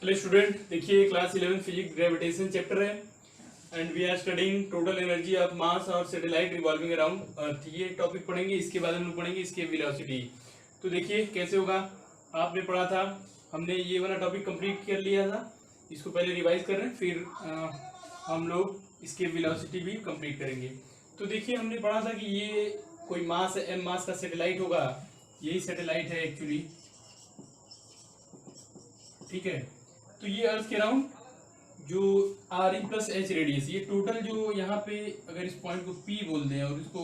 Hello student, देखिए class 11 physics gravitation chapter है and we are studying total energy of mass और satellite revolving around अर्थ। ये topic पढ़ेंगे, इसके बाद हम लोग पढ़ेंगे इसके वेलोसिटी। तो देखिए कैसे होगा, आपने पढ़ा था, हमने ये वाला टॉपिक कंप्लीट कर लिया था, इसको पहले रिवाइज कर रहे हैं, फिर हम लोग इसके वेलोसिटी भी कंप्लीट करेंगे। तो देखिए हमने पढ़ा था कि ये कोई मास है, एम मास का सैटेलाइट होगा, यही सैटेलाइट है एक्चुअली, ठीक है। तो ये अर्थ के अराउंड जो are E plus H radius, ये टोटल जो यहाँ पे अगर इस पॉइंट को पी बोल दें और इसको,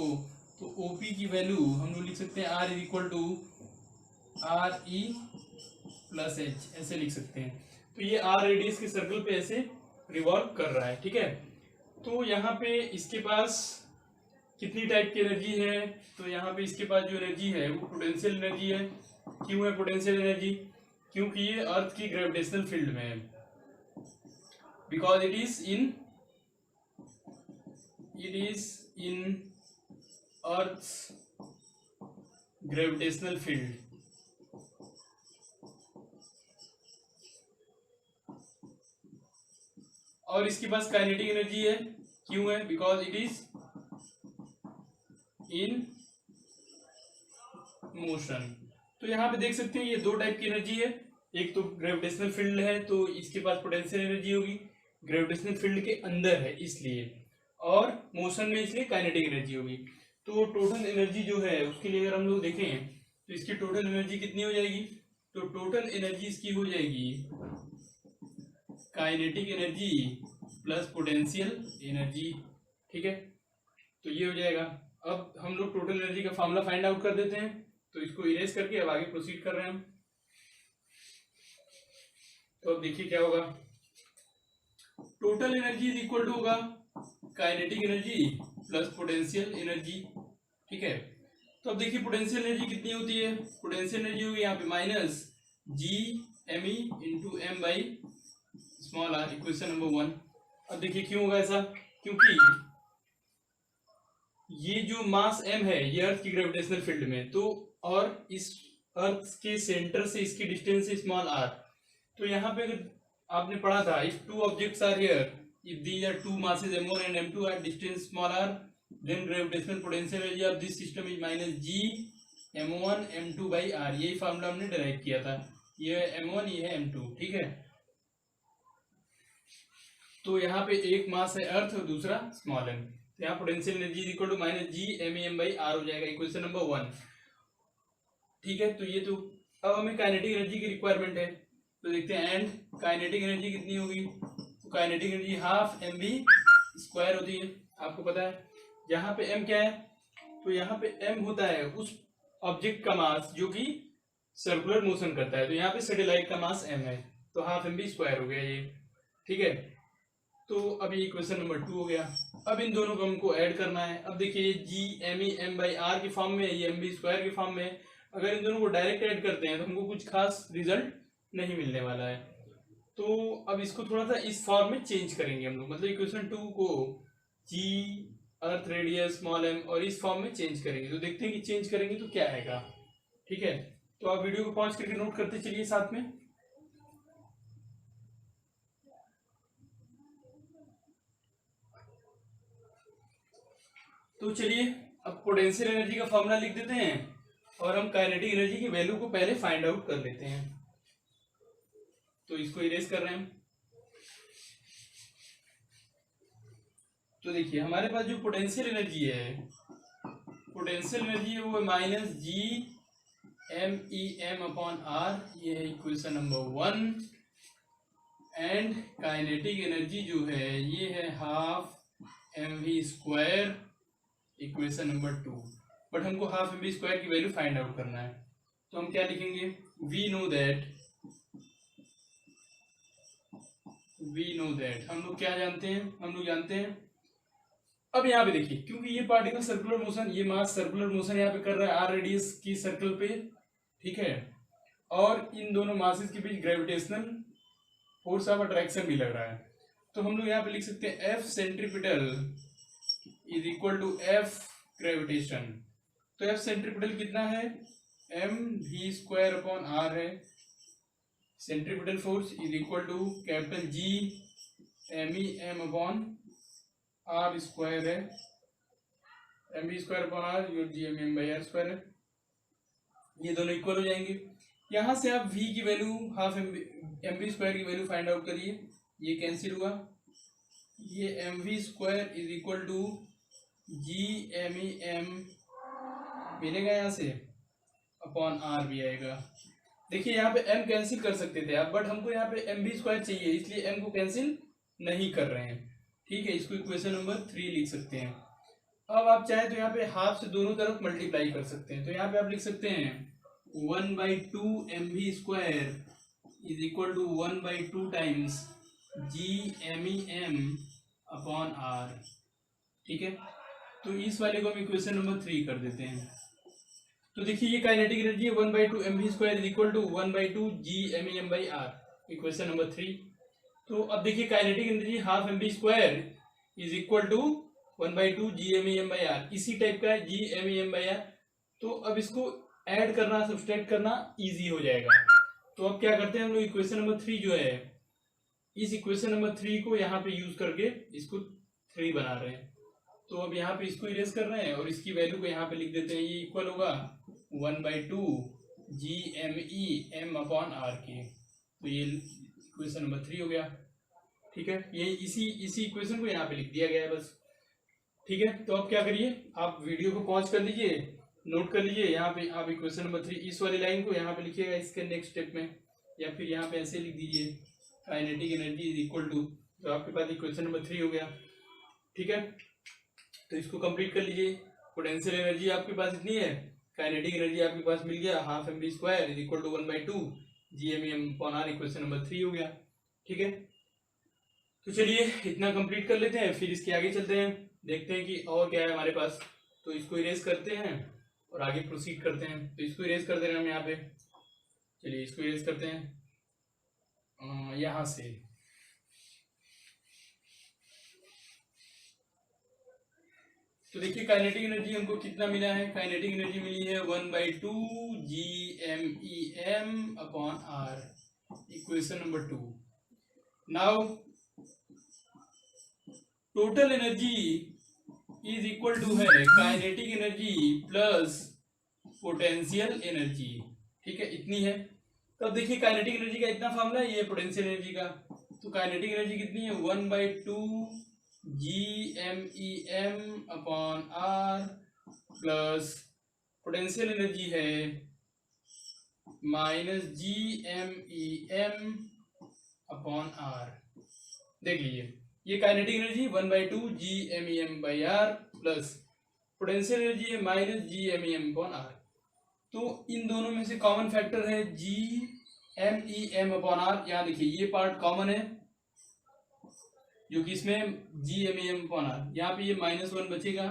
तो ओ पी की वैल्यू हम लोग लिख सकते हैं R is equal to R E plus H, ऐसे लिख सकते हैं। तो ये आर रेडियस के सर्कल पे ऐसे रिवॉल्व कर रहा है, ठीक है। तो यहाँ पे इसके पास कितनी टाइप की एनर्जी है, तो यहाँ पे इसके पास जो एनर्जी है वो पोटेंशियल एनर्जी है। क्यों है पोटेंशियल एनर्जी? क्योंकि ये अर्थ की ग्रेविटेशनल फील्ड में है, because it is in earth gravitational field. और इसके पास काइनेटिक एनर्जी है। क्यों है? Because it is in motion. तो यहाँ पे देख सकते हैं ये दो टाइप की एनर्जी है, एक तो ग्रेविटेशनल फील्ड है तो इसके पास पोटेंशियल एनर्जी होगी, ग्रेविटेशनल फील्ड के अंदर है इसलिए, और मोशन में इसलिए काइनेटिक एनर्जी होगी। तो टोटल एनर्जी जो है उसके लिए अगर हम लोग देखें तो इसकी टोटल एनर्जी कितनी हो जाएगी, तो टोटल एनर्जी इसकी हो जाएगी kinetic energy plus potential energy, ठीक है। तो ये हो जाएगा। अब हम लोग टोटल एनर्जी का फॉर्मूला फाइंड आउट कर देते हैं, तो इसको इरेज करके अब आगे प्रोसीड कर रहे हैं हम। तो अब देखिए क्या होगा, total energy is equal to होगा kinetic energy plus potential energy, ठीक है। तो अब देखिए पोटेंशियल एनर्जी कितनी होती है, पोटेंशियल एनर्जी होगी यहाँ पे minus G M E into M by small R, equation number 1। अब देखिए क्यों होगा ऐसा, क्योंकि ये जो मास m है ये अर्थ की ग्रेविटेशनल फील्ड में, तो और इस अर्थ के सेंटर से इसकी डिस्टेंस स्मॉल r। तो यहाँ पे अगर आपने पढ़ा था, if two objects are here, if these are two masses m1 and m2 are distance small r, then gravitational potential energy of this system is minus G m1 m2 by r। यही formula हमने derive किया था, ये है m1 ये है m2, ठीक है। तो यहाँ पे एक मास है अर्थ और दूसरा स्मॉल m, तो यहाँ potential energy is equal to minus G M M by R हो जाएगा, इक्वेशन नंबर 1, ठीक है। तो ये तो अब हमें काइनेटिक एनर्जी की रिक्वायरमेंट है, तो देखते हैं एंड काइनेटिक एनर्जी कितनी होगी, तो kinetic energy half M B square होती है, आपको पता है। यहाँ पे m क्या है, तो यहाँ पे m होता है उस ऑब्जेक्ट का मास जो कि सर्कुलर मोशन करता है, तो यहाँ पे सैटेलाइट का मास m है, तो हाफ एम बी स्क्वायर हो गया ये, ठीक है। तो अब ये इक्वेशन नंबर 2 हो गया। अब इन दोनों को हमको ऐड करना है। अब देखिए G M E M by R के फॉर्म में, ये एम बी स्क्वायर के फॉर्म में, अगर इन दोनों को डायरेक्ट ऐड करते हैं तो हमको कुछ खास रिजल्ट नहीं मिलने वाला है। तो अब इसको थोड़ा सा इस फॉर्म में चेंज करेंगे हम लोग, मतलब इक्वेशन 2 को जी अर्थ रेडियस स्मॉल एम और इस फॉर्म में चेंज करेंगे। तो देखते हैं कि चेंज करेंगे तो क्या आएगा, ठीक है। तो आप वीडियो को पॉज करके नोट करते चलिए साथ में। तो चलिए अब पोटेंशियल एनर्जी का फॉर्मूला लिख देते हैं और हम काइनेटिक एनर्जी की वैल्यू को पहले फाइंड आउट कर लेते हैं। तो इसको इरेज कर रहे हैं। तो देखिए हमारे पास जो पोटेंशियल एनर्जी है, पोटेंशियल एनर्जी है वो minus G M E M upon R, ये है equation number 1। And kinetic energy जो है ये है half M V square, equation number 2। But हमको हाफ एम बी स्क्वायर की वैल्यू फाइंड आउट करना है, तो हम क्या लिखेंगे, वी नो दैट हम लोग क्या जानते हैं, हम लोग जानते हैं। अब यहाँ पे देखिए, क्योंकि ये पार्टिकल सर्कुलर मोशन, ये मास सर्कुलर मोशन यहाँ पे कर रहा है आर रेडियस की सर्कल पे, ठीक है, और इन दोनों मासेस के बीच ग्रेविटेशनल फोर्स ऑफ अट्रैक्शन भी लग रहा है। तो हम लोग यहाँ पे लिख सकते हैं F centripetal is equal to F gravitation. तो एफ सेंट्रीपिटल कितना है, M V square upon R है, centripetal force is equal to capital G M E M upon R square है, M B square upon R, your G M M by R square है, ये दोनों equal हो जाएंगे। यहाँ से आप v की value half M B square की वैल्यू फाइंड आउट करिए, ये कैंसिल हुआ, ये M V square is equal to G M E M मिलेगा यहाँ से अपॉन आर भी आएगा। देखिए यहाँ पे m कैंसिल कर सकते थे आप, बट हमको यहाँ पे एम बी स्क्वायर चाहिए, इसलिए m को कैंसिल नहीं कर रहे हैं। ठीक है, इसको इक्वेशन नंबर 3 लिख सकते हैं। अब आप चाहे तो यहाँ पे हाफ से दोनों तरफ मल्टीप्लाई कर सकते हैं, तो यहाँ पे आप लिख सकते हैं 1/2 M V square is equal to 1/2 times G M E M upon R. ठीक है, तो इस वाले को हम इक्वेशन नंबर 3 कर देते हैं। तो देखिए ये काइनेटिक एनर्जी है 1/2 M V square is equal to 1/2 G M E M by R, equation number 3। तो अब देखिए kinetic energy half M V square is equal to 1/2 G M E M by R, इसी type का है G M E M by R. तो अब इसको add करना, सब्सट्रैक्ट करना इजी हो जाएगा। तो अब क्या करते हैं हम लोग, इक्वेशन नंबर 3 जो है, इस इक्वेशन नंबर 3 को यहाँ पे यूज करके इसको 3 बना रहे हैं। तो अब यहाँ पे इसको इरेज कर रहे हैं और इसकी वैल्यू को यहाँ पे लिख देते हैं, ये इक्वल होगा 1/2 G M E M upon R के। तो ये इक्वेशन नंबर 3 हो गया। ठीक है, ये इसी इक्वेशन को यहाँ पे लिख दिया गया है बस। ठीक है, तो अब क्या करिए, आप वीडियो को पॉज कर लीजिए, नोट कर लीजिए, यहाँ पे आप इक्वेशन नंबर 3 इस वाली लाइन को यहाँ पे लिखिएगा इसके नेक्स्ट स्टेप में, या फिर यहाँ पे ऐसे लिख दीजिए kinetic energy is equal to, तो आपके पास इक्वेशन नंबर 3 हो गया। ठीक है, तो इसको कंप्लीट कर लीजिए। पोटेंशियल एनर्जी आपके पास इतनी है, काइनेटिक एनर्जी आपके पास मिल गया half M B square is equal to 1/2 G M E M upon R, equation number 3 हो गया। ठीक है, तो चलिए इतना कंप्लीट कर लेते हैं, फिर इसके आगे चलते हैं, देखते हैं कि और क्या है हमारे पास। तो इसको इरेज करते हैं और आगे प्रोसीड करते हैं। तो इसको इरेज कर दे रहे हैं हम यहाँ पे, चलिए इसको इरेज करते हैं यहाँ से। तो देखिए काइनेटिक एनर्जी हमको कितना मिला है, काइनेटिक एनर्जी मिली है 1/2 G M E M upon R, equation number 2। Now total energy is equal to है kinetic energy plus potential energy. ठीक है, इतनी है। तो अब देखिए काइनेटिक एनर्जी का इतना फॉर्मूला है, ये पोटेंशियल एनर्जी का। तो काइनेटिक एनर्जी कितनी है 1/2 G M E M upon R plus potential energy है minus G M E M upon R. देख लीजिए ये kinetic energy 1/2 G M E M by R plus potential energy है minus G M E M upon R. तो इन दोनों में से कॉमन फैक्टर है G M E M upon R. यहाँ देखिए ये पार्ट कॉमन है जो कि इसमें G M E M upon R, यहाँ पे ये -1 बचेगा।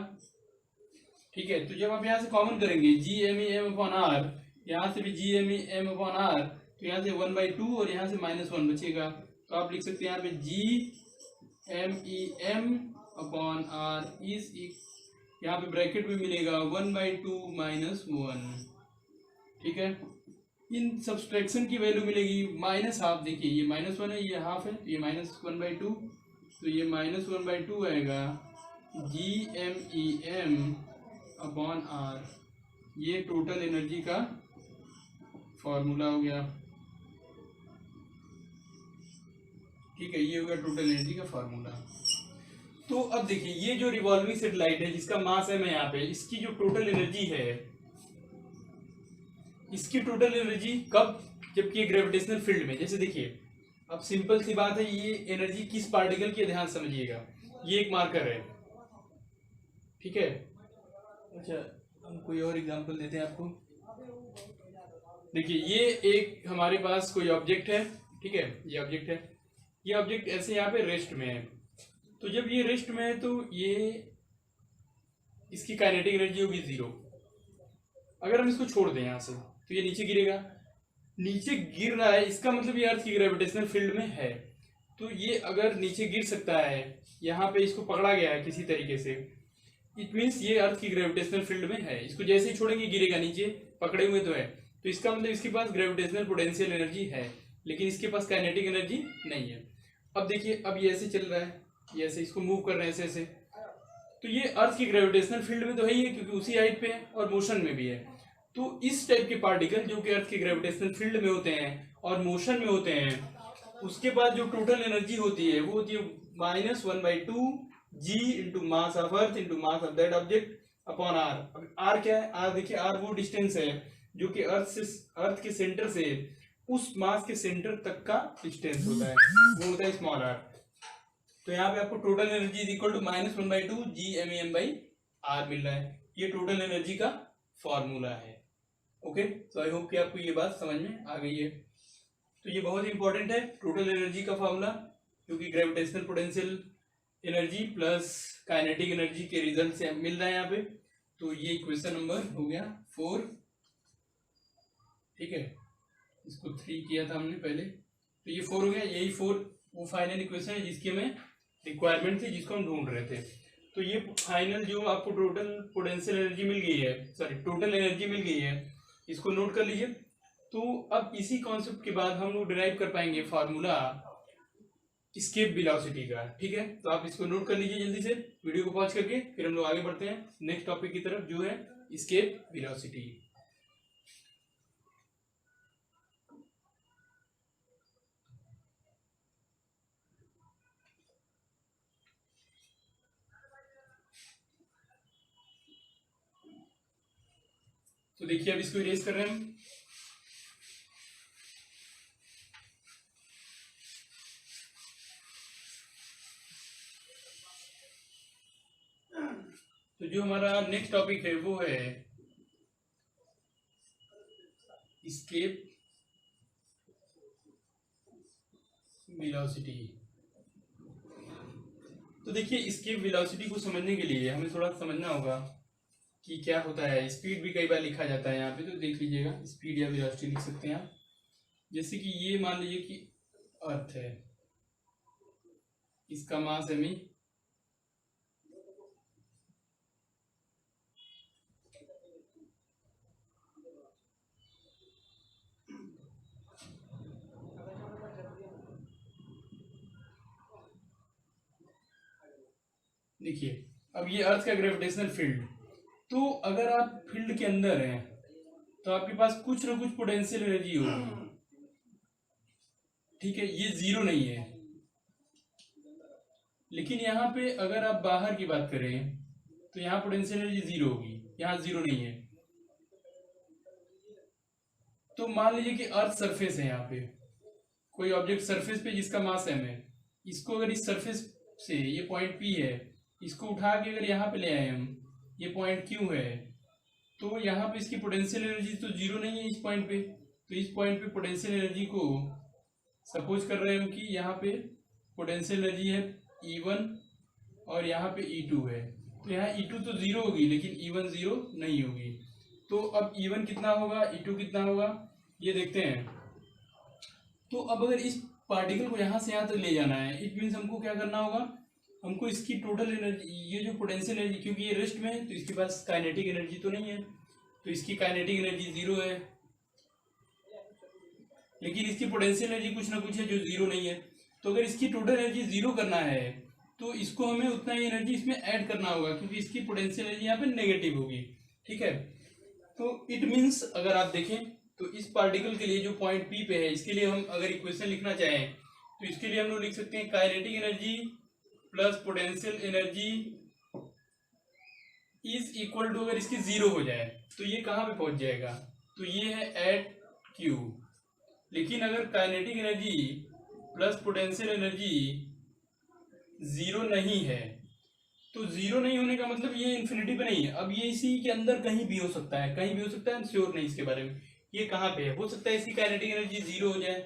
ठीक है, तो जब आप यहाँ से कॉमन करेंगे G M E M upon R, यहाँ से भी G M E M upon R, तो यहाँ से 1/2 और यहाँ से -1 बचेगा। तो आप लिख सकते हैं यहाँ पे G M E M upon R is, यहाँ पे ब्रैकेट में मिलेगा 1/2 -1। ठीक है, इन सब्सट्रैक्शन की वैल्यू मिलेगी -हाफ। देखिए ये -1 है, ये हाफ है, तो ये -1/2, तो ये -1/2 आएगा G M E M upon R. ये टोटल एनर्जी का फॉर्मूला हो गया। ठीक है, ये हो गया टोटल एनर्जी का फॉर्मूला। तो अब देखिए ये जो रिवॉल्विंग सैटेलाइट है जिसका मास है मैं यहाँ पे, इसकी जो टोटल एनर्जी है, इसकी टोटल एनर्जी कब, जबकि ये ग्रेविटेशनल फील्ड में, जैसे देखिए अब सिंपल सी बात है, ये एनर्जी किस पार्टिकल की, ध्यान समझिएगा। ये एक मार्कर है। ठीक है, अच्छा हम कोई और एग्जांपल देते हैं आपको। देखिए ये एक हमारे पास कोई ऑब्जेक्ट है। ठीक है, ये ऑब्जेक्ट है, ये ऑब्जेक्ट ऐसे यहाँ पे रेस्ट में है। तो जब ये रेस्ट में है तो ये इसकी काइनेटिक एनर्जी होगी 0। अगर हम इसको छोड़ दें यहाँ से तो ये नीचे गिरेगा। नीचे गिर रहा है, इसका मतलब ये अर्थ की ग्रेविटेशनल फील्ड में है। तो ये अगर नीचे गिर सकता है, यहाँ पे इसको पकड़ा गया है किसी तरीके से, इट मीन्स ये अर्थ की ग्रेविटेशनल फील्ड में है। इसको जैसे ही छोड़ेंगे गिरेगा नीचे, पकड़े हुए तो है, तो इसका मतलब इसके पास ग्रेविटेशनल पोटेंशियल एनर्जी है। लेकिन इसके पास काइनेटिक एनर्जी नहीं है। अब देखिए, अब ये ऐसे चल रहा है, ये ऐसे इसको मूव कर रहे हैं ऐसे ऐसे, तो ये अर्थ की ग्रेविटेशनल फील्ड में तो है ही है क्योंकि उसी हाइट पे है और मोशन में भी है। तो इस टाइप के पार्टिकल जो कि अर्थ की ग्रेविटेशनल फील्ड में होते हैं और मोशन में होते हैं, उसके बाद जो टोटल एनर्जी होती है वो होती है -1/2 g into mass of earth into mass of that object upon R. अब आर क्या है? आर देखिए, आर वो डिस्टेंस है जो कि अर्थ के सेंटर से उस मास के सेंटर तक का डिस्टेंस होता है, वो होता है स्मॉल आर। तो यहाँ पे आपको total energy is equal to -1/2 g/m/r मिल रहा है। ये टोटल एनर्जी का फॉर्मूला है। ओके, तो आई होप कि आपको ये बात समझ में आ गई है। तो ये बहुत इंपॉर्टेंट है टोटल एनर्जी का फॉर्मूला, क्योंकि gravitational potential energy plus kinetic energy के रिजल्ट से मिल रहा है यहाँ पे। तो ये इक्वेशन नंबर हो गया 4, ठीक है, इसको 3 किया था हमने पहले, तो ये 4 हो गया। यही 4 वो फाइनल इक्वेशन है जिसकी हमें रिक्वायरमेंट थी, जिसको हम ढूंढ रहे थे। तो ये फाइनल जो आपको टोटल पोटेंशियल एनर्जी मिल गई है, सॉरी टोटल एनर्जी मिल गई है, इसको नोट कर लीजिए। तो अब इसी कॉन्सेप्ट के बाद हम लोग डिराइव कर पाएंगे फार्मूला एस्केप वेलोसिटी का, ठीक है। तो आप इसको नोट कर लीजिए जल्दी से, वीडियो को पॉज करके, फिर हम लोग आगे बढ़ते हैं नेक्स्ट टॉपिक की तरफ जो है एस्केप वेलोसिटी। तो देखिए, अब इसको इरेज कर रहे हैं हम। तो जो हमारा नेक्स्ट टॉपिक है वो है एस्केप वेलोसिटी। तो देखिए, एस्केप वेलोसिटी को समझने के लिए हमें थोड़ा समझना होगा कि क्या होता है। स्पीड भी कई बार लिखा जाता है यहाँ पे, तो देख लीजिएगा, स्पीड या वेलोसिटी लिख सकते हैं आप। जैसे कि ये मान लीजिए कि अर्थ है, इसका मास है मी, देखिए अब ये अर्थ का ग्रेविटेशनल फील्ड, तो अगर आप फील्ड के अंदर हैं तो आपके पास कुछ ना कुछ पोटेंशियल एनर्जी होगी, ठीक है, ये जीरो नहीं है। लेकिन यहाँ पे अगर आप बाहर की बात करें तो यहाँ पोटेंशियल एनर्जी जीरो होगी, यहाँ जीरो नहीं है। तो मान लीजिए कि अर्थ सरफेस है, यहाँ पे कोई ऑब्जेक्ट सरफेस पे जिसका मास m है, इसको अगर इस सरफेस से, ये पॉइंट P है, इसको उठा के अगर यहाँ पे ले आए हम, ये पॉइंट Q है, तो यहाँ पे इसकी पोटेंशियल एनर्जी तो जीरो नहीं है इस पॉइंट पे। तो इस पॉइंट पे पोटेंशियल एनर्जी को सपोज कर रहे हैं कि यहाँ पे पोटेंशियल एनर्जी है E1 और यहाँ पे E2 है। तो यहाँ E2 तो जीरो होगी लेकिन E1 जीरो नहीं होगी। तो अब E1 कितना होगा, E2 कितना होगा, ये देखते हैं। तो अब अगर इस पार्टिकल को यहाँ से यहाँ तक ले जाना है, इट मीन्स हमको क्या करना होगा, हमको इसकी टोटल एनर्जी, ये जो पोटेंशियल एनर्जी, क्योंकि ये रेस्ट में है तो इसके पास काइनेटिक एनर्जी तो नहीं है, तो इसकी काइनेटिक एनर्जी जीरो है, लेकिन इसकी पोटेंशियल एनर्जी कुछ ना कुछ है जो जीरो नहीं है। तो अगर इसकी टोटल एनर्जी जीरो करना है तो इसको हमें उतना ही एनर्जी इसमें ऐड करना होगा, क्योंकि इसकी पोटेंशियल एनर्जी यहाँ पे नेगेटिव होगी, ठीक है। तो इट मीन्स अगर आप देखें तो इस पार्टिकल के लिए जो पॉइंट P पे है, इसके लिए हम अगर इक्वेशन लिखना चाहें तो इसके लिए हम लोग लिख सकते हैं kinetic energy plus potential energy is equal to, अगर इसकी जीरो हो जाए तो ये कहाँ पे पहुंच जाएगा, तो ये है एट Q। लेकिन अगर kinetic energy plus potential energy zero नहीं है, तो जीरो नहीं होने का मतलब ये इन्फिनिटी पे नहीं है। अब ये इसी के अंदर कहीं भी हो सकता है, कहीं भी हो सकता है, हम श्योर नहीं इसके बारे में, ये कहाँ पे है, हो सकता है इसकी काइनेटिक एनर्जी जीरो हो जाए,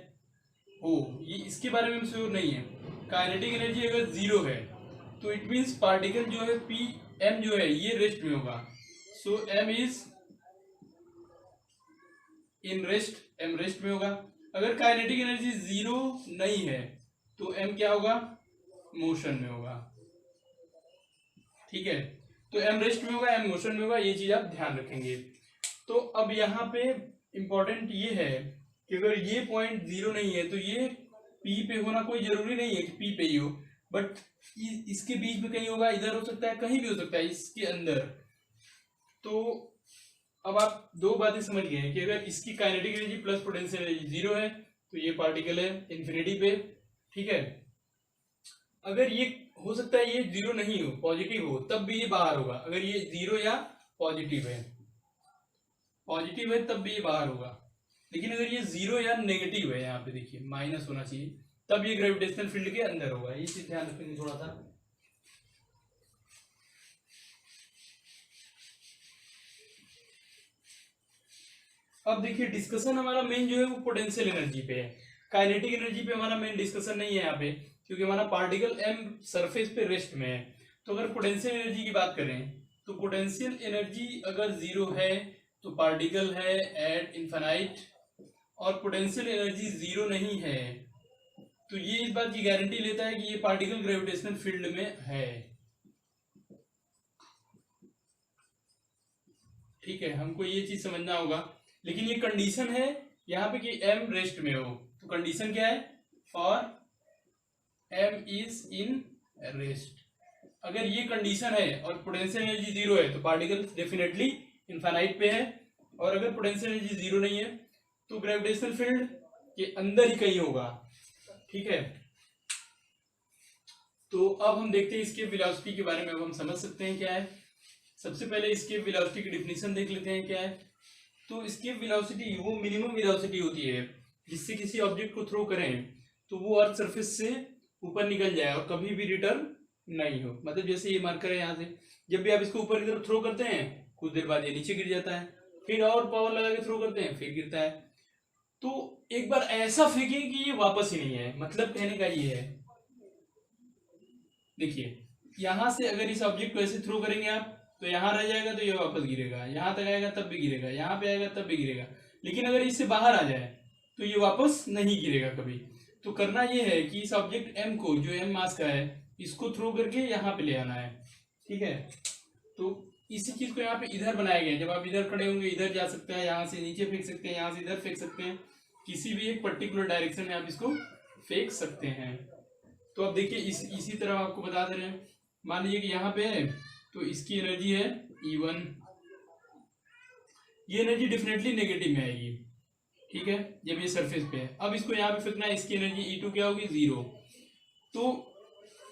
ये इसके बारे में हम श्योर नहीं है। काइनेटिक एनर्जी अगर जीरो है तो इट मीन्स पार्टिकल जो है पी एम जो है ये रेस्ट में होगा, so M is in rest, M rest में होगा। अगर काइनेटिक एनर्जी जीरो नहीं है तो एम क्या होगा, मोशन में होगा, ठीक है। तो एम रेस्ट में होगा, एम मोशन में होगा, ये चीज आप ध्यान रखेंगे। तो अब यहाँ पे इंपॉर्टेंट ये है कि अगर ये पॉइंट जीरो नहीं है तो ये पी पे होना कोई जरूरी नहीं है कि पी पे ही हो, बट इसके बीच में कहीं होगा, इधर हो सकता है, कहीं भी हो सकता है इसके अंदर। तो अब आप दो बातें समझ गए हैं कि अगर इसकी kinetic energy plus potential energy zero है तो ये पार्टिकल है इंफिनिटी पे, ठीक है। अगर ये हो सकता है ये जीरो नहीं हो, पॉजिटिव हो, तब भी ये बाहर होगा। अगर ये जीरो या पॉजिटिव है तब भी ये बाहर होगा। लेकिन अगर ये जीरो या नेगेटिव है, यहाँ पे देखिए माइनस होना चाहिए, तब ये ग्रेविटेशनल फील्ड के अंदर होगा। ये चीज ध्यान रखेंगे थोड़ा सा। अब देखिए डिस्कशन हमारा मेन जो है वो पोटेंशियल एनर्जी पे है, काइनेटिक एनर्जी पे हमारा मेन डिस्कशन नहीं है यहाँ पे, क्योंकि हमारा पार्टिकल एम सरफेस पे रेस्ट में है। तो अगर पोटेंशियल एनर्जी की बात करें तो पोटेंशियल एनर्जी अगर जीरो है तो पार्टिकल है एट इनफाइनाइट, और पोटेंशियल एनर्जी जीरो नहीं है तो ये इस बात की गारंटी लेता है कि ये पार्टिकल ग्रेविटेशनल फील्ड में है, ठीक है। हमको ये चीज समझना होगा। लेकिन ये कंडीशन है यहाँ पे कि एम रेस्ट में हो, तो कंडीशन क्या है, for M is in rest. अगर ये कंडीशन है और पोटेंशियल एनर्जी जीरो है तो पार्टिकल डेफिनेटली इनफाइनाइट पे है, और अगर पोटेंशियल एनर्जी जीरो नहीं है तो ग्रेविटेशनल फील्ड के अंदर ही कहीं होगा, ठीक है। तो अब हम देखते हैं इसके वेलोसिटी के बारे में। अब हम समझ सकते हैं क्या है। सबसे पहले इसके वेलोसिटी की डिफिनीशन देख लेते हैं क्या है। तो इसकी वेलोसिटी वो मिनिमम वेलोसिटी होती है जिससे किसी ऑब्जेक्ट को थ्रो करें तो वो अर्थ सरफेस से ऊपर निकल जाए और कभी भी रिटर्न नहीं हो। मतलब जैसे ये मार्कर है, यहाँ से जब भी आप इसको ऊपर की तरफ थ्रो करते हैं कुछ देर बाद ये नीचे गिर जाता है, फिर और पावर लगा के थ्रो करते हैं फिर गिरता है। तो एक बार ऐसा फेंकें कि ये वापस ही नहीं है। मतलब कहने का ये है, देखिए यहां से अगर इस ऑब्जेक्ट को ऐसे थ्रो करेंगे आप तो यहाँ रह जाएगा तो ये वापस गिरेगा, यहाँ तक आएगा तब भी गिरेगा, यहाँ पे आएगा तब भी गिरेगा। लेकिन अगर इससे बाहर आ जाए तो ये वापस नहीं गिरेगा कभी। तो करना ये है कि इस ऑब्जेक्ट एम को, जो एम मास का है, इसको थ्रो करके यहाँ पे ले आना है, ठीक है। तो इसी चीज को यहाँ पे इधर बनाया गया है। जब आप इधर खड़े होंगे इधर जा सकते हैं, यहाँ से नीचे फेंक सकते हैं, यहाँ से इधर फेंक सकते हैं, किसी भी एक पर्टिकुलर डायरेक्शन में आप इसको फेंक सकते हैं। तो अब देखिए इसी तरह आपको बता दे रहे हैं। मान लीजिए कि यहाँ पे है तो इसकी एनर्जी है E1, ये एनर्जी डेफिनेटली नेगेटिव में आएगी, ठीक है, जब ये सरफेस पे है। अब इसको यहाँ पे फेंकना है, इसकी एनर्जी E2 क्या होगी, 0। तो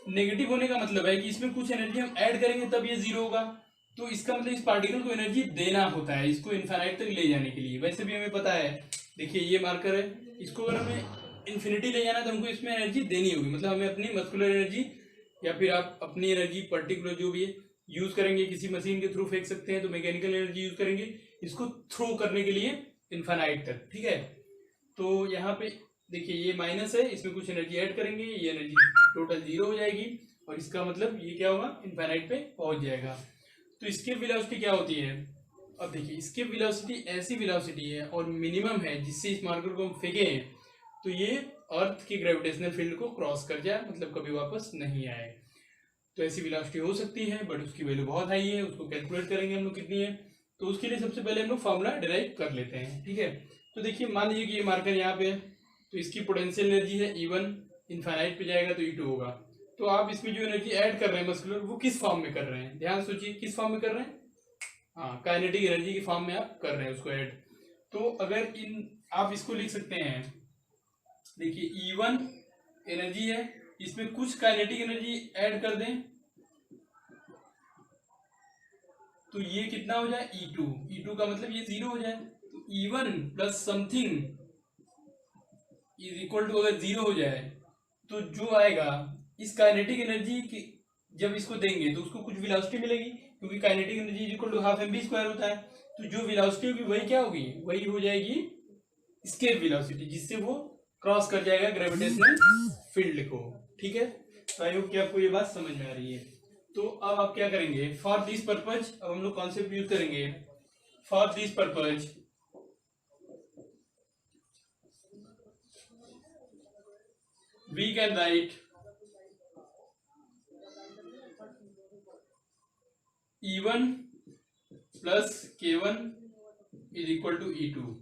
नेगेटिव होने का मतलब है कि इसमें कुछ एनर्जी हम ऐड करेंगे तब ये 0 होगा। तो इसका मतलब इस पार्टिकल को एनर्जी देना होता है इसको इनफाइनाइट तक ले जाने के लिए। वैसे भी हमें पता है, देखिए ये मार्कर है, इसको अगर हमें इन्फिनिटी ले जाना है तो हमको इसमें एनर्जी देनी होगी। मतलब हमें अपनी मस्कुलर एनर्जी या फिर आप अपनी एनर्जी पर्टिकुलर जो भी है यूज करेंगे। किसी मशीन के थ्रू फेंक सकते हैं तो मैकेनिकल एनर्जी यूज करेंगे इसको थ्रो करने के लिए इनफाइनाइट तक, ठीक है। तो यहाँ पे देखिए ये माइनस है, इसमें कुछ एनर्जी ऐड करेंगे, ये एनर्जी टोटल 0 हो जाएगी और इसका मतलब ये क्या होगा, इनफाइनाइट पे पहुंच जाएगा। तो इसकी वेलोसिटी क्या होती है, अब देखिए इसकी वेलोसिटी ऐसी वेलोसिटी है और मिनिमम है जिससे इस मार्कर को हम फेंके तो ये अर्थ की ग्रेविटेशनल फील्ड को क्रॉस कर जाए, मतलब कभी वापस नहीं आए। तो ऐसी वेलोसिटी हो सकती है बट उसकी वैल्यू बहुत हाई है। उसको कैलकुलेट करेंगे हम लोग कितनी है, तो उसके लिए सबसे पहले हम लोग फॉर्मूला डिराइव कर लेते हैं, ठीक है। तो देखिए मान लीजिए कि ये मार्कर यहाँ पे है तो इसकी पोटेंशियल एनर्जी है E1, इनफाइनाइट पे जाएगा तो E2 होगा। तो आप इसमें जो एनर्जी ऐड कर रहे हैं मस्कुलर, वो किस फॉर्म में कर रहे हैं, ध्यान सोचिए किस फॉर्म में कर रहे हैं। हाँ, काइनेटिक एनर्जी की फॉर्म में आप कर रहे हैं उसको ऐड। तो अगर आप इसको लिख सकते हैं, देखिए E1 एनर्जी है, इसमें कुछ काइनेटिक एनर्जी ऐड कर दें तो ये कितना हो जाए, E2 का मतलब ये 0 हो जाए। तो E1 plus something is equal to, अगर 0 हो जाए तो जो आएगा इस काइनेटिक एनर्जी की, जब इसको देंगे तो उसको कुछ वेलोसिटी मिलेगी, क्योंकि kinetic energy is equal to half mv² होता है। तो जो वेलोसिटी होगी वही क्या होगी, वही हो जाएगी एस्केप वेलोसिटी, जिससे वो क्रॉस कर जाएगा ग्रेविटेशनल फील्ड को, ठीक है। तो आई होप कि आपको ये बात समझ में आ रही है। तो अब आप क्या करेंगे, फॉर दिस पर्पज अब हम लोग कॉन्सेप्ट यूज करेंगे। For this purpose we can write E1 plus K1 is equal to E2,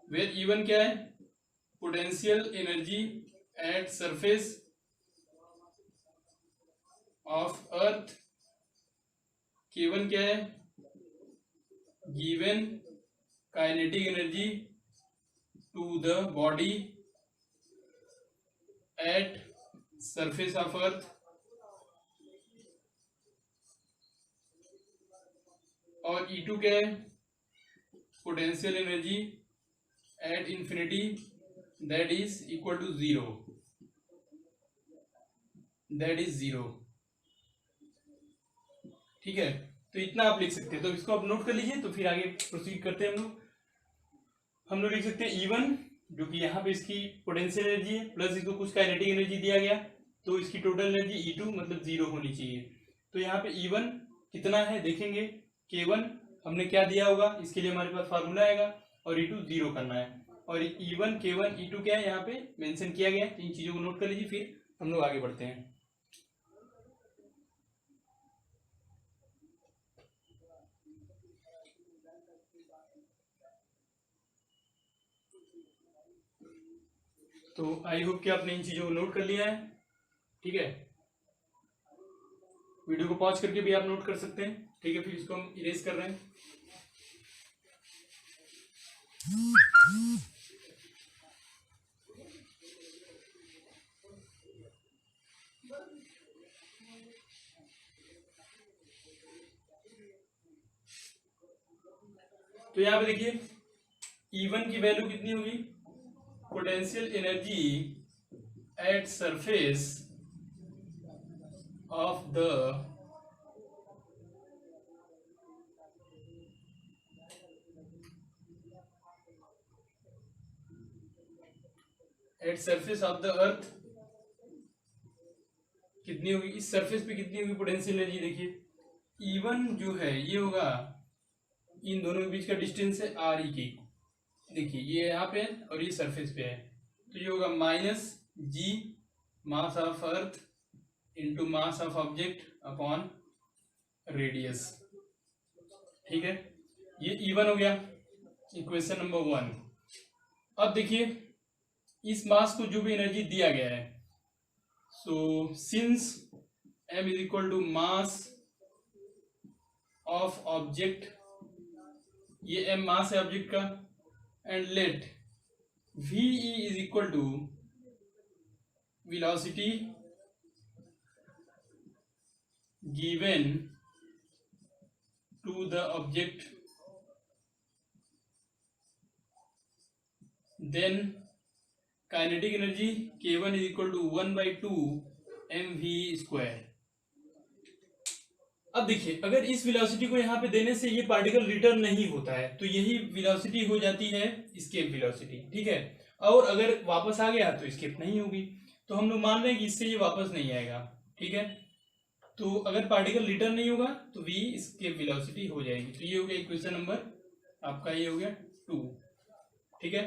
where E1 क्या है, potential energy at surface of earth, K1 क्या है, given kinetic energy to the body at surface of earth, और E2 क्या है, potential energy at infinity that is equal to zero, that is zero. ठीक है, तो इतना आप लिख सकते हैं, तो इसको आप नोट कर लीजिए। तो फिर आगे प्रोसीड करते हैं हम लोग लिख सकते हैं E1 जो कि यहाँ पे इसकी पोटेंशियल एनर्जी है, प्लस इसको कुछ काइनेटिक एनर्जी दिया गया, तो इसकी टोटल एनर्जी E2 मतलब जीरो होनी चाहिए। तो यहाँ पे E1 कितना है देखेंगे, K1 हमने क्या दिया होगा, इसके लिए हमारे पास फार्मूला आएगा, और E2 जीरो करना है, और E1 K1 E2 क्या है यहाँ पे मेंशन किया गया है। इन चीजों को नोट कर लीजिए, फिर हम लोग आगे बढ़ते हैं। तो आई होप कि आपने इन चीजों को नोट कर लिया है। ठीक है, वीडियो को पॉज करके भी आप नोट कर सकते हैं। ठीक है, फिर इसको हम इरेज कर रहे हैं। तो यहाँ पे देखिए E1 की वैल्यू कितनी होगी, potential energy at surface of the earth कितनी होगी, इस सरफेस पे कितनी होगी पोटेंशियल एनर्जी। देखिए E1 जो है ये होगा, इन दोनों के बीच का डिस्टेंस है RE की, देखिए ये यहाँ पे है और ये सरफेस पे है, तो ये होगा minus G mass of earth into mass of object upon radius. ठीक है, ये E1 हो गया, इक्वेशन नंबर 1। अब देखिए इस मास को जो भी एनर्जी दिया गया है, so since m is equal to mass of object, ये m मास है ऑब्जेक्ट का, and let ve is equal to velocity given to the object, then kinetic energy K1 is equal to 1/2 mv²। अब देखिए अगर इस velocity को यहाँ पे देने से ये पार्टिकल रिटर्न नहीं होता है, तो यही वेलोसिटी हो जाती है एस्केप वेलोसिटी। ठीक है, और अगर वापस आ गया तो एस्केप नहीं होगी, तो हम लोग मान रहे हैं कि इससे ये वापस नहीं आएगा। ठीक है, तो अगर पार्टिकल रिटर्न नहीं होगा तो v एस्केप वेलोसिटी हो जाएगी। तो ये हो गया इक्वेशन नंबर आपका, ये हो गया 2। ठीक है,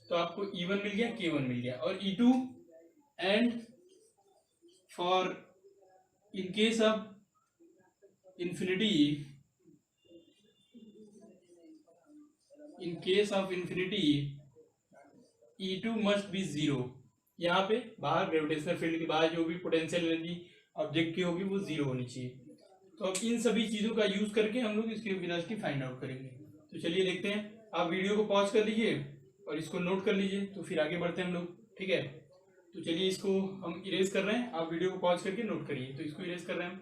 तो आपको E1 मिल गया, K1 मिल गया, और E2 and for in case of infinity, in case of infinity E2 must be 0। यहाँ पे बाहर ग्रेविटेशनल फील्ड के बाहर जो भी पोटेंशियल एनर्जी ऑब्जेक्ट की होगी वो 0 होनी चाहिए। तो अब इन सभी चीजों का यूज करके हम लोग इसकी वेलोसिटी फाइंड आउट करेंगे। तो चलिए देखते हैं, आप वीडियो को पॉज कर लीजिए और इसको नोट कर लीजिए, तो फिर आगे बढ़ते हैं हम लोग। ठीक है, तो चलिए इसको हम इरेज कर रहे हैं, आप वीडियो को पॉज करके नोट करिए। तो इसको इरेज कर रहे हैं हम।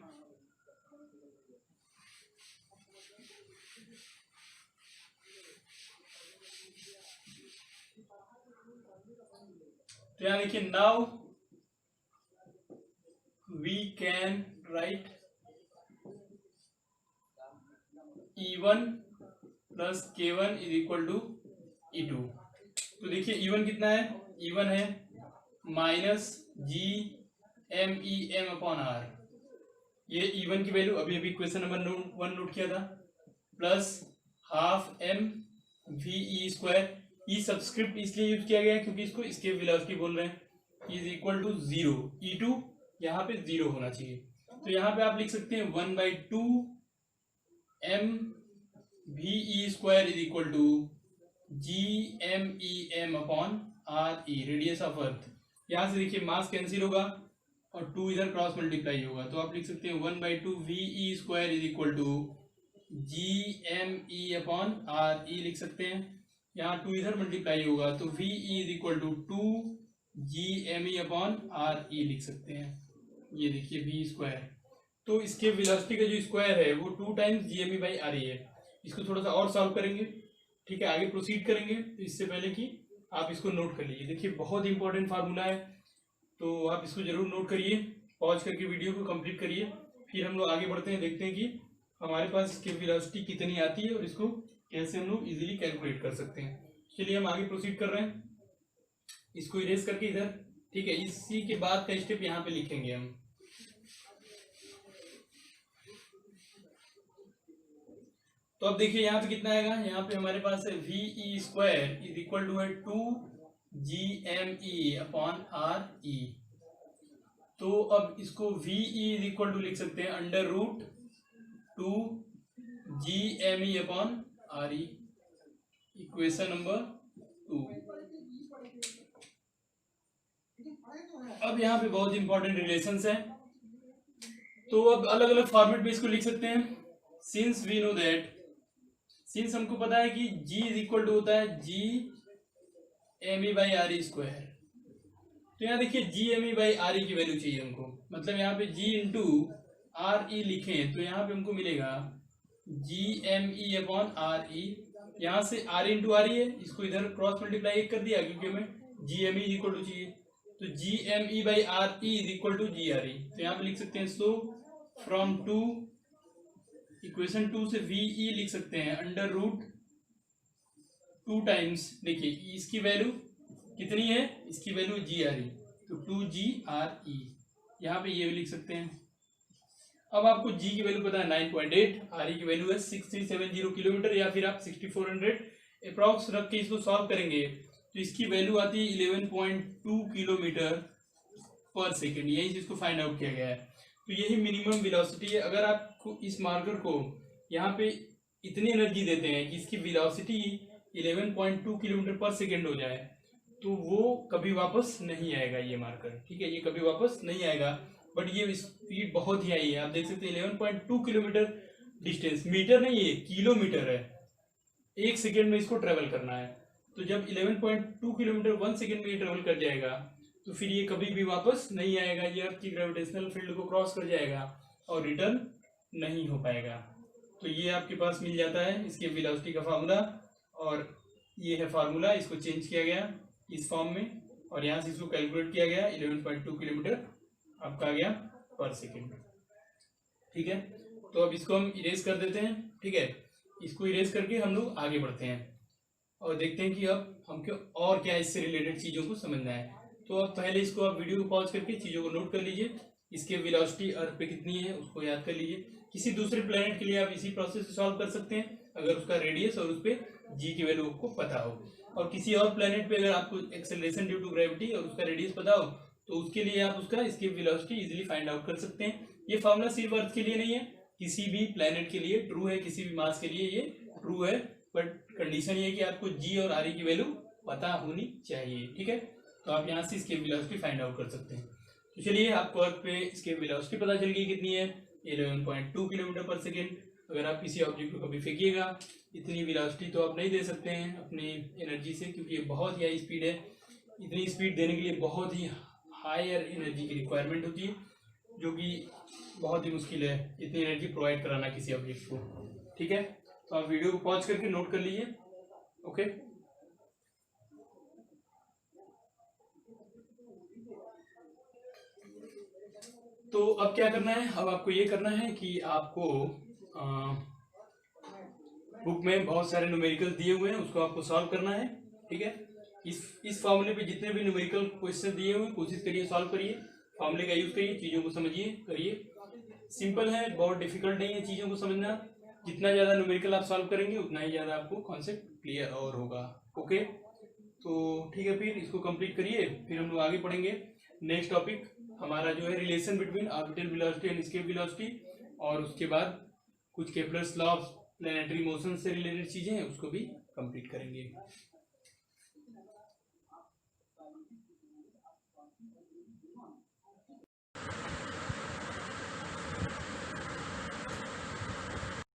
तो यहाँ देखिए, now we can write E1 plus K1 is equal to E2। तो देखिए E1 कितना है, E1 है माइनस GMEM/R। ये E1 की वैल्यू अभी अभी क्वेश्चन नंबर 1 नोट किया था, प्लस हाफ mve²। ई सब्सक्रिप्ट इसलिए यूज किया गया है क्योंकि इसको एस्केप वेलोसिटी बोल रहे हैं, इज इक्वल टू 0। E2 यहाँ पे 0 होना चाहिए, तो यहाँ पे आप लिख सकते हैं 1/2 mve² is equal to GMEM/R। R E, radius of earth. यहाँ से देखिए मास कैंसिल होगा और 2 इधर क्रॉस मल्टीप्लाई होगा, तो आप लिख सकते हैं 1/2 VE² is equal to GME upon RE लिख सकते हैं। यहाँ 2 इधर मल्टीप्लाई होगा तो VE is equal to 2 GME upon RE लिख सकते हैं। ये देखिए V², तो इसके वेलोसिटी का जो स्क्वायर है वो 2 टाइम्स GME बाई RE है। इसको थोड़ा सा और सॉल्व करेंगे, ठीक है, आगे प्रोसीड करेंगे। तो इससे पहले कि आप इसको नोट कर लीजिए, देखिए बहुत इंपॉर्टेंट फार्मूला है, तो आप इसको जरूर नोट करिए, पॉज करके वीडियो को कंप्लीट करिए। फिर हम लोग आगे बढ़ते हैं, देखते हैं कि हमारे पास इसकी वेलोसिटी कितनी आती है और इसको कैसे हम लोग इजीली कैलकुलेट कर सकते हैं। चलिए हम आगे प्रोसीड कर रहे हैं, इसको इरेज करके इधर, ठीक है। इसी के बाद का स्टेप यहाँ पे लिखेंगे हम। तो अब देखिए यहाँ पे कितना आएगा, यहाँ पे हमारे पास है VE² इज इक्वल टू है 2 GME अपॉन RE। तो अब इसको VE इज इक्वल टू लिख सकते हैं under root 2 GME upon RE, equation number 2। अब यहाँ पे बहुत इंपॉर्टेंट रिलेशंस है, तो अब अलग अलग फॉर्मेट में इसको लिख सकते हैं। Since we know that, since हमको पता है कि G इज इक्वल टू होता है GME बाई RE²। तो यहाँ देखिए GME बाई RE की वैल्यू चाहिए हमको, मतलब यहाँ पे G इंटू RE लिखें तो यहाँ पे हमको मिलेगा GME अपॉन RE। यहाँ से RE इंटू RE है, इसको इधर क्रॉस मल्टीप्लाई कर दिया क्योंकि हमें GME इज इक्वल टू चाहिए, तो GME by RE is equal to GRE। तो यहाँ पे लिख सकते हैं सो फ्रॉम 2 इक्वेशन 2 से VE लिख सकते हैं अंडर रूट 2 टाइम्स, देखिए इसकी वैल्यू कितनी है, इसकी वैल्यू GRE, तो 2GRE, यहाँ पे ये भी लिख सकते हैं। अब आपको G की वैल्यू पता है 9.8, RE की वैल्यू है 6370 किलोमीटर, या फिर आप 6400 अप्रॉक्स रख के इसको सॉल्व करेंगे तो इसकी वैल्यू आती है 11.2 किलोमीटर पर सेकेंड, यही चीज को फाइंड आउट किया गया है। तो यही मिनिमम वेलोसिटी है। अगर आपको इस मार्कर को यहाँ पे इतनी एनर्जी देते हैं कि इसकी वेलोसिटी 11.2 किलोमीटर पर सेकेंड हो जाए तो वो कभी वापस नहीं आएगा ये मार्कर, ठीक है, ये कभी वापस नहीं आएगा। बट ये स्पीड बहुत ही आई है, आप देख सकते हैं 11.2 किलोमीटर डिस्टेंस, मीटर नहीं है किलोमीटर है, 1 सेकेंड में इसको ट्रेवल करना है। तो जब 11.2 किलोमीटर 1 सेकेंड में ये ट्रेवल कर जाएगा तो फिर ये कभी भी वापस नहीं आएगा, ये अर्थ की ग्रेविटेशनल फील्ड को क्रॉस कर जाएगा और रिटर्न नहीं हो पाएगा। तो ये आपके पास मिल जाता है इसके वेलोसिटी का फार्मूला, और ये है फार्मूला, इसको चेंज किया गया इस फॉर्म में और यहाँ से इसको कैलकुलेट किया गया 11.2 किलोमीटर आपका आ गया पर सेकेंड, ठीक है। तो अब इसको हम इरेज कर देते हैं, ठीक है, इसको इरेज करके हम लोग आगे बढ़ते हैं और देखते हैं कि अब हमको और क्या इससे रिलेटेड चीज़ों को समझना है। तो अब पहले इसको आप वीडियो को पॉज करके चीज़ों को नोट कर लीजिए, इसके वेलोसिटी अर्थ पे कितनी है उसको याद कर लीजिए। किसी दूसरे प्लेनेट के लिए आप इसी प्रोसेस से सॉल्व कर सकते हैं अगर उसका रेडियस और उस पर जी की वैल्यू आपको पता हो, और किसी और प्लेनेट पे अगर आपको एक्सेलरेशन ड्यू टू ग्रेविटी और उसका रेडियस पता हो तो उसके लिए आप उसका इसकी वेलोसिटी इजीली फाइंड आउट कर सकते हैं। ये फार्मूला सिर्फ अर्थ के लिए नहीं है, किसी भी प्लेनेट के लिए ट्रू है, किसी भी मास के लिए ये ट्रू है, बट कंडीशन ये है कि आपको जी और आर की वैल्यू पता होनी चाहिए, ठीक है। तो आप यहाँ से इसकी वेलोसिटी फाइंड आउट कर सकते हैं। तो चलिए आपको अर्थ पे इसकी वेलोसिटी पता चल गई कितनी है, 11.2 किलोमीटर पर सेकेंड। अगर आप किसी ऑब्जेक्ट को कभी फेंकिएगा इतनी वेलोसिटी तो आप नहीं दे सकते हैं अपनी एनर्जी से, क्योंकि ये बहुत ही हाई स्पीड है। इतनी स्पीड देने के लिए बहुत ही हायर एनर्जी की रिक्वायरमेंट होती है, जो कि बहुत ही मुश्किल है इतनी एनर्जी प्रोवाइड कराना किसी ऑब्जेक्ट को, ठीक है। तो आप वीडियो को पॉज करके नोट कर लीजिए, ओके। तो अब क्या करना है, अब आपको ये करना है कि आपको बुक में बहुत सारे न्यूमेरिकल दिए हुए हैं, उसको आपको सॉल्व करना है, ठीक है। इस फॉर्मूले पे जितने भी न्यूमेरिकल क्वेश्चन दिए हुए हैं कोशिश करिए सॉल्व करिए, फॉर्मूले का यूज करिए, चीज़ों को समझिए करिए। सिंपल है, बहुत डिफिकल्ट नहीं है चीज़ों को समझना। जितना ज़्यादा न्यूमेरिकल आप सॉल्व करेंगे उतना ही ज़्यादा आपको कॉन्सेप्ट क्लियर और होगा, ओके। तो ठीक है, फिर इसको कंप्लीट करिए, फिर हम लोग आगे पढ़ेंगे। नेक्स्ट टॉपिक हमारा जो है relation between orbital velocity and escape velocity, और उसके बाद कुछ Kepler's law of planetary motion से रिलेटेड चीज़ें हैं उसको भी कंप्लीट करेंगे।